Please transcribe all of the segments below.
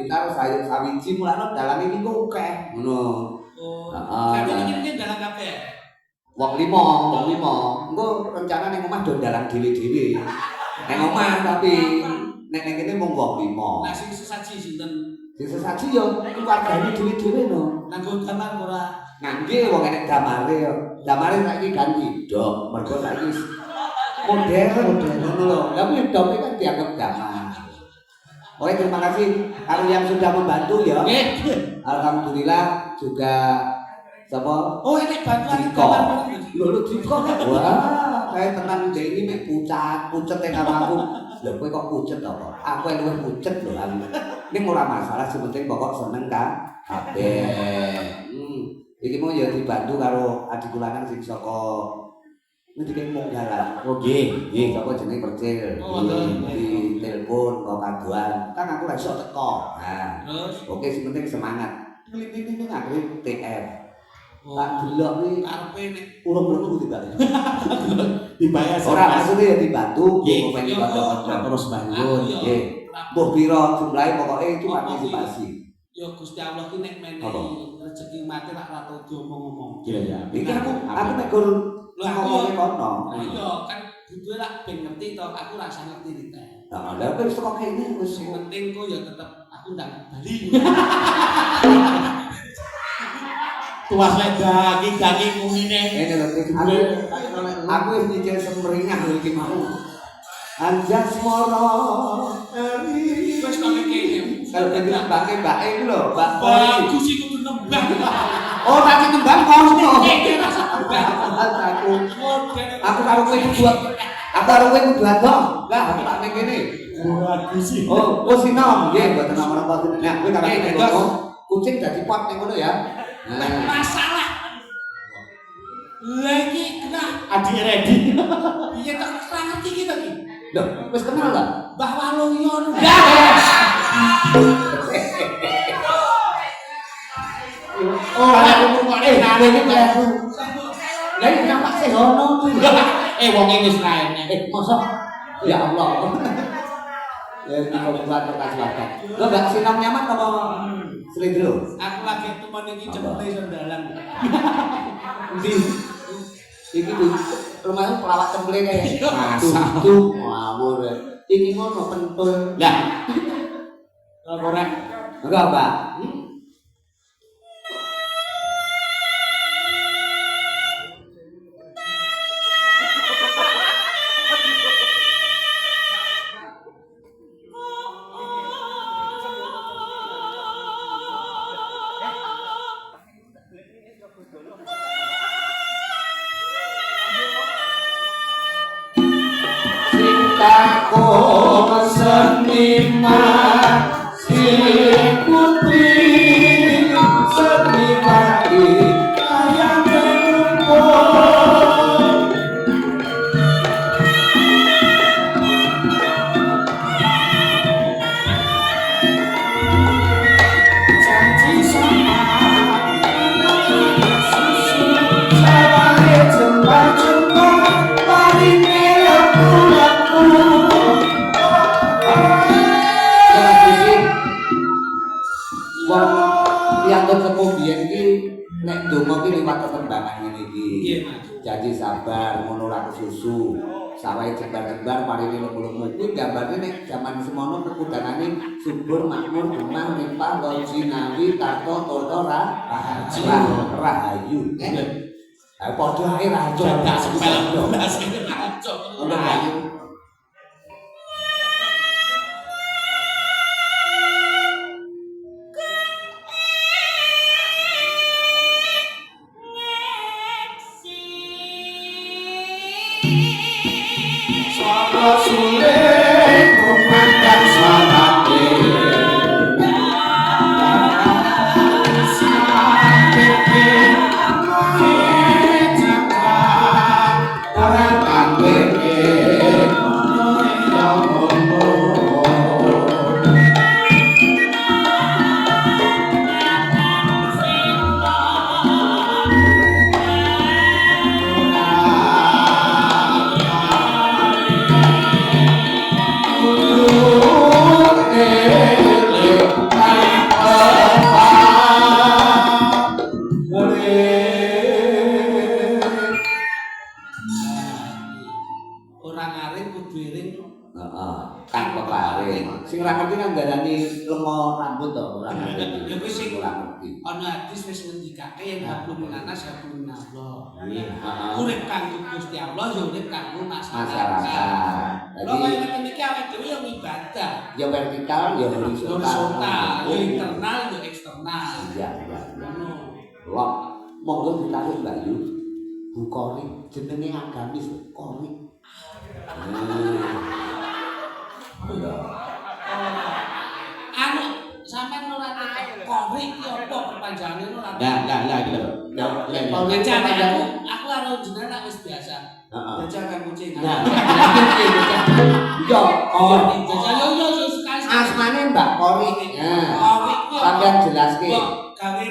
hektar sawiji mulane dalan iki kok akeh ngono. Oh. Heeh. Iki dalan kabeh. Wong 5. Engko rencana ning omah do dalan dhewe-dhewe. Ning omah tapi nek kene mung wong 5. Lah sing sesaji sinten? Sing sesaji yo keluargane dhewe-dhewe no. Nganggo damar ora? Ngangge wong enek damare yo. Damare saiki ganti dok, mergo saiki modern ngono lho. Tapi dope kan dianggap damar. Oke, terima kasih karo yang sudah membantu ya. Alhamdulillah juga sapa? Oh, enek bantuan damar. Lho Diko. Wah, kae tenan dhek iki mek pucet karo aku. Lho kowe kok pucet to kok? Aku luwih pucet lho aku. Ning ora masalah, sing penting pokok seneng ka kabeh. Iki mau ya dibantu karo adik kula kan sing saka ngendi Monggalan. Oh nggih, sapa jenenge Percil. Di telepon kok kaduan. Kan aku ra iso teko. Nah, oke sing penting semangat. Pilih-pilih aku TR. Tak delok iki karepe nek urung-urung kudu dibayar. Dibayar ora maksudnya ya dibantu, pengen kanca-kanca terus bangun. Nggih. Mbuh pira jumlahe pokoke itu partisipasi. Ya Gusti Allah ki nek menehi rezeki mati rak ora tau diomong-omong. Iya. Iki aku nek gur ngomongke kono. Iya, kan butuhe lak ben ngerti to, aku ora usah ngerti rite. Nah, lha wis kok kene wis sing penting kok ya tetep aku ndang bali. Tuas lek daging mungine. Ngene lho, aku wis nyicil semringah lho iki mau. Anjas moro wis kok kene. Kalau pengen mbake iku lho, Mbak. Bagus iki kudu nembang. Oh, tak nembang kono. Aku karo kowe kudu aku karo kowe kudu adok. Enggak, aku tak ning kene. Bagus sih. Oh, sinom. Nggih, mboten nomor-nomor. Nah, kowe karo kowe kucing dadi pot ning ngono ya. Masalah. Lagi kena adik ready. Iya tak ngerti kita iki. Loh, wis kenal lah. Mbah Waluyo. Oh, aku kok ngene iki aku. Lah iki nampak sih ono. Wong iki wis raene. Mosok ya Allah. Ya iki kok kuat kasih wadah. Lo gak sinam nyaman apa selindro? Aku lagi temen iki cepete sandalan. Ndi? Iki rumahnya pelawak temple kayak masa tuh ngawur. Iki ngono pentul. Lah. Ora. Enggak, Mbak. Seniman si putri seniwati ayam berumpul janji sama susu sawale jembar-jembar parine laku-laku. Wong piantun sepuh biyen iki nek donga ki liwat tetembangan ngene iki. Nggih, Mas. Janji sabar ngono ra susu. Sawahe jembar-jembar parine lemu-lemu. Kuwi gambare nek jaman semono kekudangane subur makmur gemah limpah lojinawi tarto toto rahayu. Padha ae rahayu. Jadak sepel blas Rahayu. Sulit memandang salate sampai orang panggil lengo rambut to ora ngerti. Ya kuwi sing ora ngerti. ana hadis wis ngendikake yen hablum minanas hablum minallah. Iya, heeh. Urip kanggo Gusti Allah ya urip kanggo masyarakat. Masyarakat. Lha kaya ngene iki awake dhewe ya ibadah. Ya vertikal, ya horizontal. Horizontal, ya internal, ya eksternal. Iya. Ngono. Wah, monggo ditaruh Mbak Yu. Bu Kori jenenge agamis Kori. Anu sampean ora tak kori iki apa perpanjangane ora. Lah iki lho. Aku karo jenengan wis biasa. Heeh. Jajan kucing. Nah, yo Kori. Jajan yo sekali. Asmane Mbak Kori. Nah, Kori iki sampean jelaske. Gawe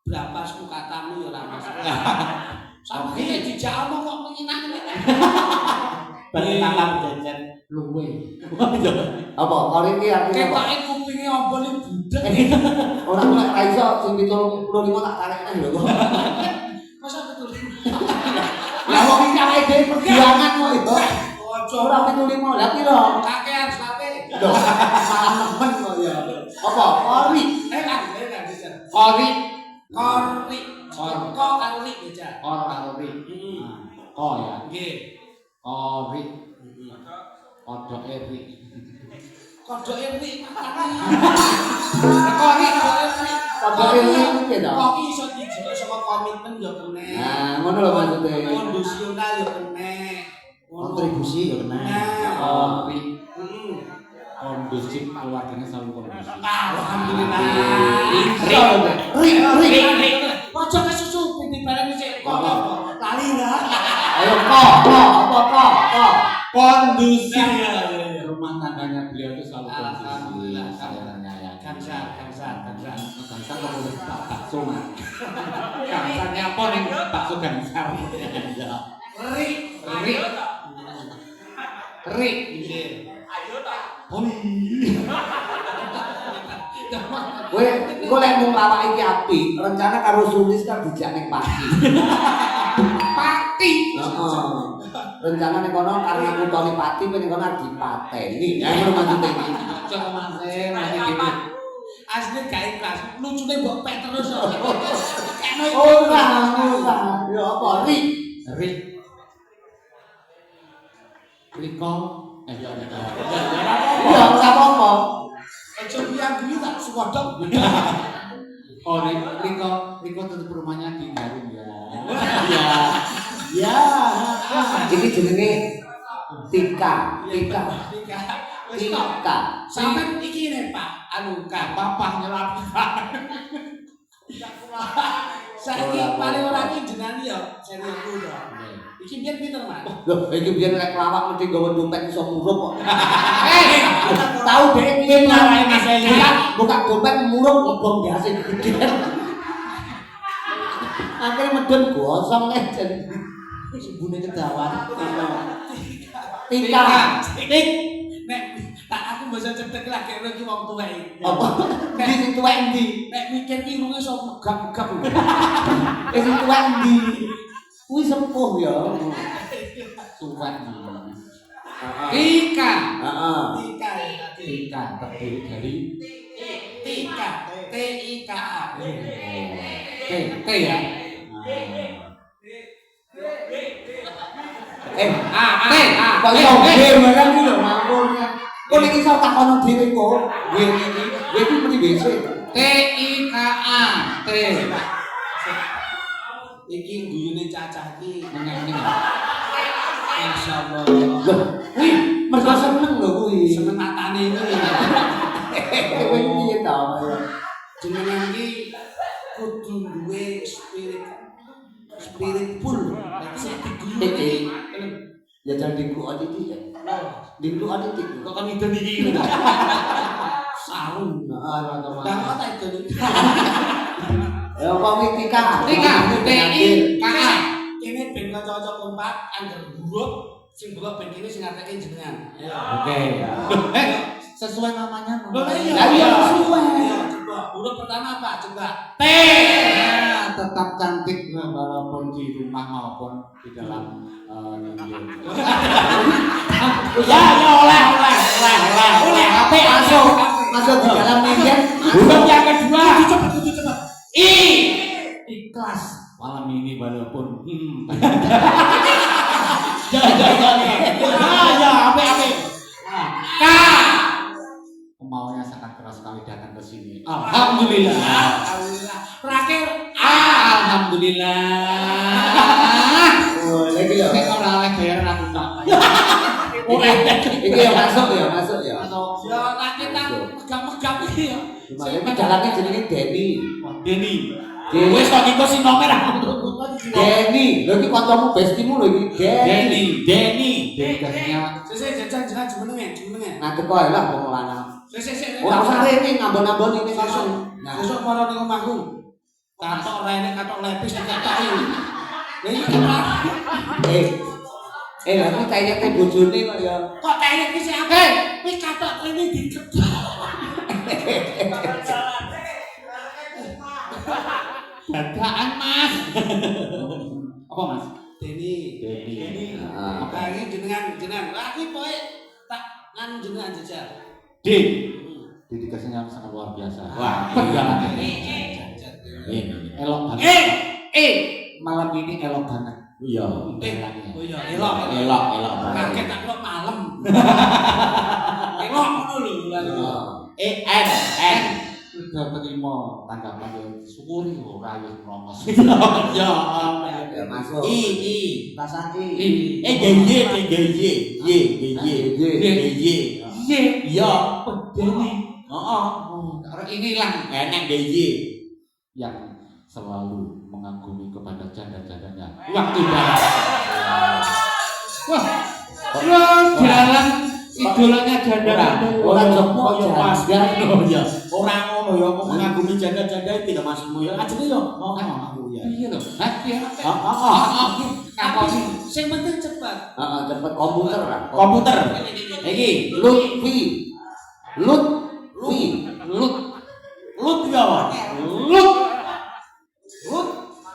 berapa suku katamu ya ora masalah. Sampai dijak omong kok menyenangkan. Bertambah jajan luwe. Apa Kori iki artinya apa? Ketoke kupinge ombol budek. Ora kok ra iso sing 75 tak tarekne lho kok. Masa betul. Lah wong iki awake dhewe perjuangan kok itu. Ojo Ora 75 lah piro? kakean sape. Lho, malah nemen kok ya. Apa? Kori. Kan jajan. Kori. Kori. Kok karo ri jajan. Kor karo ri. Oh ya. Nggih. Kori. Kodoke ri. Kodoke ri makane. Kori kodoke ri. Kodoke ri piye to? Kok iso dijupuk saka komitmen ya kene. Nah, ngono lho maksude. Kondisional ya kene. Kontribusi ya kena. Kori. Heeh. Kondusif keluarganya selalu kondusif. Alhamdulillah. Ri. Ojo kesusu pipi bareng sik kok lali ya. Ayo apa? Kondusif. Rumah tangganya beliau itu selalu kondusif. Alhamdulillah. Saya menyayangi. Gangsa. Gangsa kok boleh bakso mah. Gangsanya apa nih bakso gangsa? Ri. Nggih. Kowe engko lek mung lawak iki apik, rencana karo Sulis kan dijak ning Pati. Pati. Heeh. Rencana ning kono karena kutone Pati ning kono dipateni. Ya ngono maksude iki. Cok masih gini. Asli gak ikhlas. Lucune mbok pek terus. Kene Ora. Ya apa Ri? Riko. Ya ora apa-apa. aja biang-biang tak suwadok. Oh, Riko tetap rumahnya di Garut ya. Ya. Ini jenenge Tika. Sampai iki nih Pak, anu Kak, Bapak nyelap. saiki paling ora iki jenengan ya senior kulo. Iki biyen pinter, Mas. Loh, iki biyen lek lawak mesti nggawa dompet iso murup kok. Tahu dhek piye nyarai Mas iki. Buka dompet murup ngobong biasa gede. Akhirnya medun gosong jen. Ibune kedawan. Tika. Tik. Nek tak aku bisa cetek lagi iki wong tuwek. Apa? Di sing tuwek ndi? Nek mikir ki irunge iso megap-megap. Sing tuwek ndi? Kuwi sepuh ya. Suwet. Tika. Heeh. Tika Terdiri dari Tika. T-I-K-A. T ya. Kok iso game kan iki lho mampun. Kok nek iso takono dhewe kok. Kowe iki muni WC. T-I-K-A. T. Iki guyune cacah iki. Menyanyi. Masyaallah. Lho, kuwi mergo seneng lho kuwi. Seneng matane iki. Kowe piye to? Jenengan iki kudu duwe spirit full. Nek sik diguyu. Ya jangan dingkuk titik ya. Dingkuk titik. Kok kan itu iki. Sarung. Heeh, mantap. Dan kok tak itu. Ya apa kuwi Tika? T-I-K-A. Kene ben kanca-kanca kompak angger buruk sing buruk ben kene sing ngateke jenengan. Oke. Sesuai namanya. Lho iya. Lah iya sesuai. Coba huruf pertama apa? Coba. T. Tetap cantik walaupun di rumah maupun di dalam Ya oleh. Masuk di dalam Kemudian huruf yang kedua. Kudu cepet. I. Ikhlas. Malam ini walaupun ya, apa. K. Kemauannya sangat keras sekali datang ke sini. Alhamdulillah. Alhamdulillah. Terakhir Alhamdulillah. Oh, lagi lho. Nek ora oleh bayaran aku tak. Iki ya masuk ya. ya lagi tak megap-megap iki ya. Lumayan iki dalane jenenge Denny. Deni. Wes kok iki si nomor aku. Denny, lho iki kancamu bestimu lho iki Denny. Deni kasihnya. Sesek jajan jenenge. Ngadeg kok lah wong lanang. Sesek. Ora usah rene ngambon-ambon iki langsung. Nah, besok maro ning omahku. Katok rene, katok lepis diketoki. Lha iki Lah iki kayaknya bojone kok ya. kok kaya iki sing akeh. Wis katok rene diketok. Dadaan Mas. Apa Mas? Deni. Deni. Heeh. Nah, ini jenengan. Lagi pokoke tak nganu jenengan jajal. D. Dedikasinya sangat luar biasa. Wah, ini elok banget. Malam ini elok banget. Iya. Oh iya, elok. Kaget tak kok malam. Elok ngono lho. N. Sudah menerima tanggapan yang syukuri ora wis ngrongos. Ya. Ya masuk. I. Tasan Y. Ya, Deni. Orang ini lah eneng DJ yang selalu mengagumi kepada janda-jandanya. Waktu barang. Wah, jalan idolanya janda-janda. Ora joko Mas janda. ya. Orang ngono ya kok mengagumi janda-janda tidak masukmu ya. Ajene yo. Aku ya. Iya loh. Hati. Tapi sing penting cepat. Heeh, cepet komputer lah. Komputer. Iki Lutfi. Lut ya, Pak.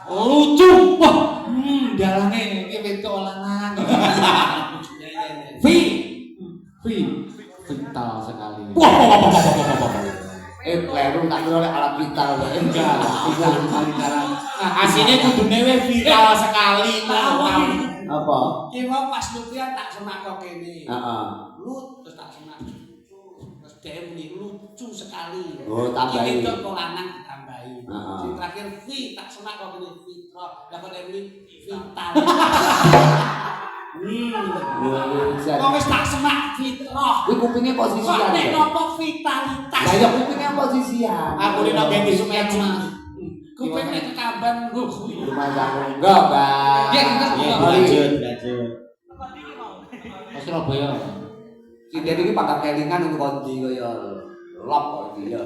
Lucu. Wah, dalane iki wedok lanang. Vital sekali. Wah. Kleru tak kira oleh alat vital. Enggak, vital sekali sekarang. Nah, aslinya kudune vital sekali. Apa? Ki wong pas Lutfian tak semak kok kene. Heeh. Lut terus tak semak. Terus dia muni lucu sekali. Oh, tambahin. Iki kok lanang ditambahi. Heeh. Sing terakhir V tak semak kok kene Fitro. Lah kok dia muni vital. Kok wis tak semak Fitro. Kuwi kupinge Kok posisian. nek ya? nopo vitalitas. Lah ya kupinge posisian. Aku dino ganti sumeji. Kupingnya kekamban lho kuwi. Rumah jamu enggak, Bang. Ya, enggak. Lanjut. Mas Surabaya. Si Deni iki pangkat kelingan untuk konji kaya lop kok iki ya.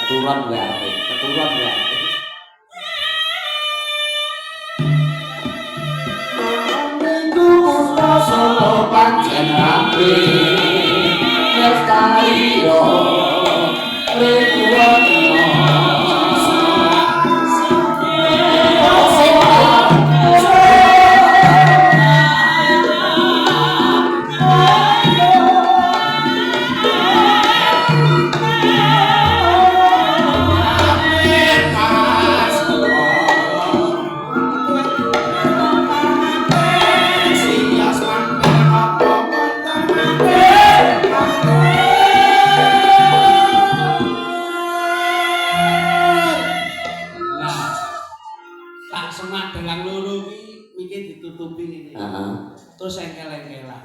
Keturun gue arep. Solo pancen api lestari yo rebuana terus engkel-engkelan.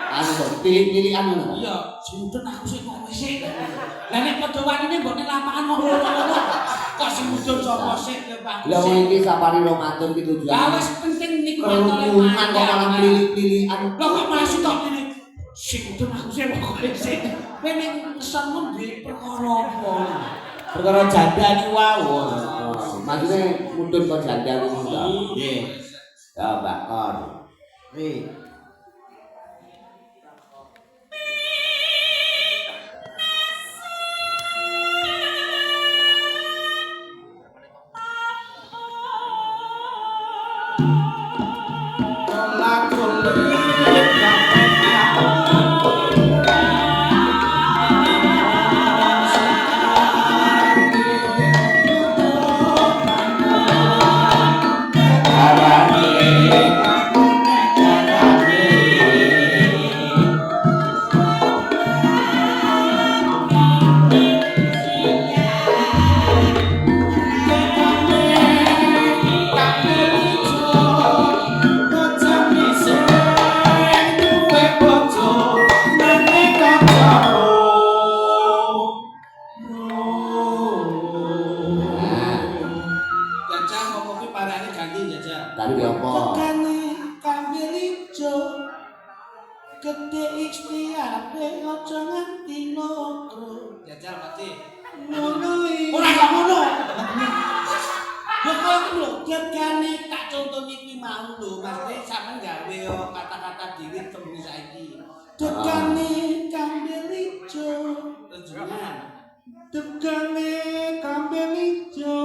Anu kok pilih-pilihan ngono. Iya, semudun aku sik kok wis. Lah nek pedowan ini mbok ning lapangan ngono-ngono. Kok semudun sapa sik ya Pak? Lah wong iki safari Ramadan ki tujuan. Lah wis penting niku kerukunan kok malah pilih-pilihan. Lah kok malah sitok ini. Semudun aku sik kok wis. Kowe ning kesanmu duwe perkara apa? Perkara janda ni wau. Maksudnya mudun kok janda ngono ta. Nggih. Ya Mbak Kon. Gede ikhtiare aja nganti loro. Jajal mati. Ngono iki. Ora kok ngono. Ya kok iki lho, gegane tak contoh iki mau lho, maksudnya sampean gawe kata-kata dhewe tembung saiki. Tegane kambel ijo. Tejenengan. Tegane kambel ijo.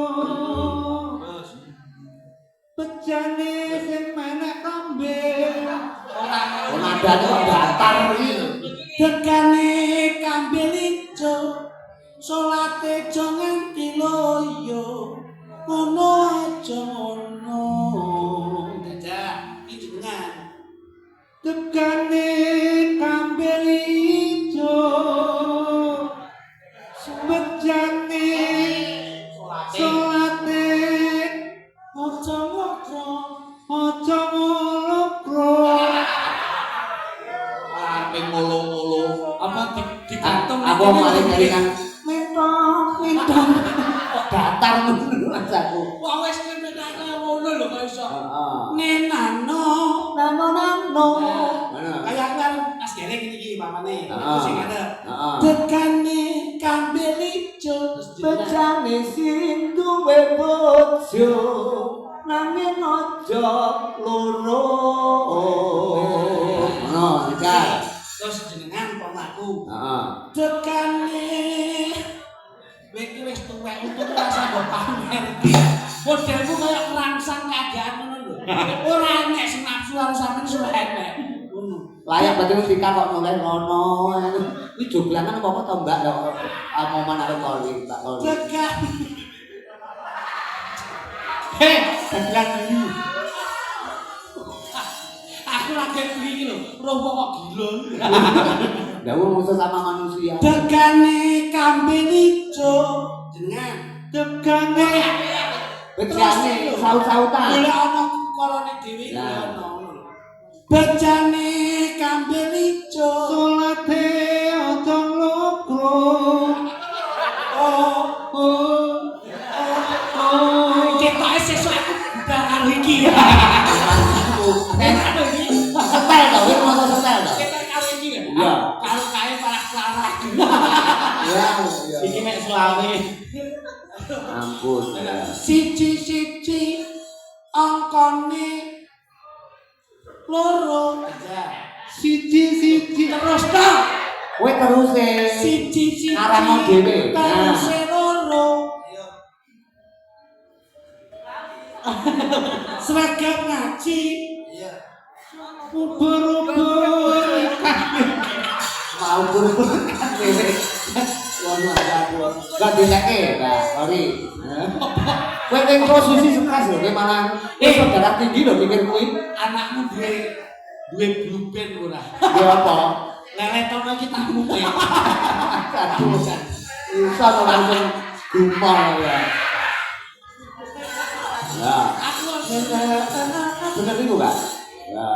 Pejane sing menek kambel. Oh, nadane kok datar iki. Tegane kambel ijo. Salate aja nganti loyo. Ono aja ono. Dadah, iki jenengan. Tegane kambel ijo. Pejane salate aja ngokro. Aja ngokro. Ape ngolo-ngolo. Apa digantung Aku maling kelingan mentong. kok datar ngono Mas aku. Wah wis kene ngono lho kok iso. Heeh. Nenano. Nano. Kayak kan Mas Gere iki pamane. Heeh. Sing ada. Heeh. Tegane kambel ijo Pejane sing duwe bojo nanging aja loro. Ngono, Ika. terus jenengan ponaku. Heeh. Tegane iki wis tuwek untuk rasa mbok pamer. Modelmu kaya rangsang keadaan ngono lho. Ora enek sing nafsu karo sampean suwe enek. Ngono. Layak betul Ika kok noleh ngono. Kuwi joglangan apa to Mbak ya momen arep kali tak kali. Tegane Heh, dagelan iki. aku lagi beli iki lho, roh kok gila. Lah wong musuh sama manusia. Tegane kambing ijo jenengan. Tegane Bejane saut-sautan. Ora ana korone dhewe Nah. ono. Bejane kambing ijo salate aja lokro. Ketoke sesuk aku udah karo iki. Enak to iki. Setel to, wis mono setel to. Ketoke karo iki kan. Iya. Karo kae parah-parah. Ya, Iki mek selawe. ampun. Siji-siji angkane loro. Siji-siji terus to. Kowe teruse. Siji-siji Arano dhewe. terus loro. Seragam ngaji. Iya. Ubur-ubur. Mau buru kan dhewe. Wono aku. Gak dileke, Kak. Sorry. Kowe ning posisi stres lho, kowe malah saudara tinggi lho pikir kuwi. Anakmu duwe blue band ora? Ya apa? Leletono iki tamuke. Aduh. Iso to langsung gumpal ya. Ya. Aku Bener itu, Kak? Ya.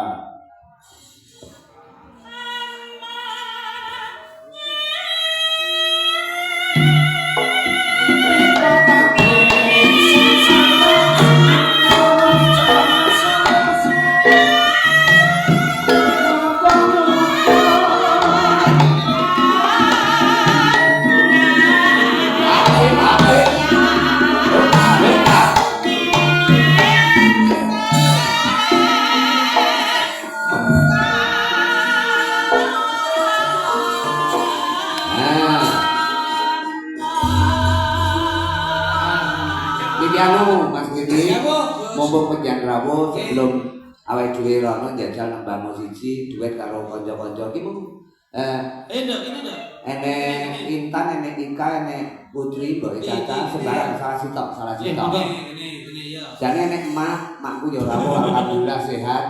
Iki anu Mas Didi. Ya, Bu. Mumpung penjan rawuh sebelum awake dhewe rono njajal nembang musisi duet karo kanca-kanca iki mung Nduk, ini nduk. enek Intan, enek Ika, enek Putri, Mbok Caca, sembarang salah sitok, salah sitok. Ini ya. Jane enek makku ya rawuh alhamdulillah sehat.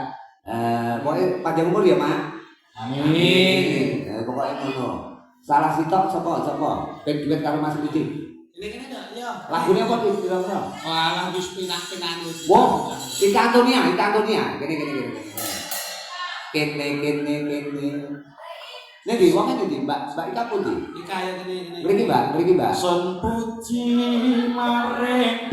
Pokoke panjang umur ya, Mak. Amin. Pokoke ngono. Salah sitok sapa? Ben duet karo Mas Didi. Ini kene nduk, ya. Lagune apa kira-kira? Wah, wis pinah-pinah itu. Wah, Ika Antonia. Kene. Nek di wong ndi, Mbak Ika pundi? Ika ya kene. Mriki, Mbak. Sun puji maring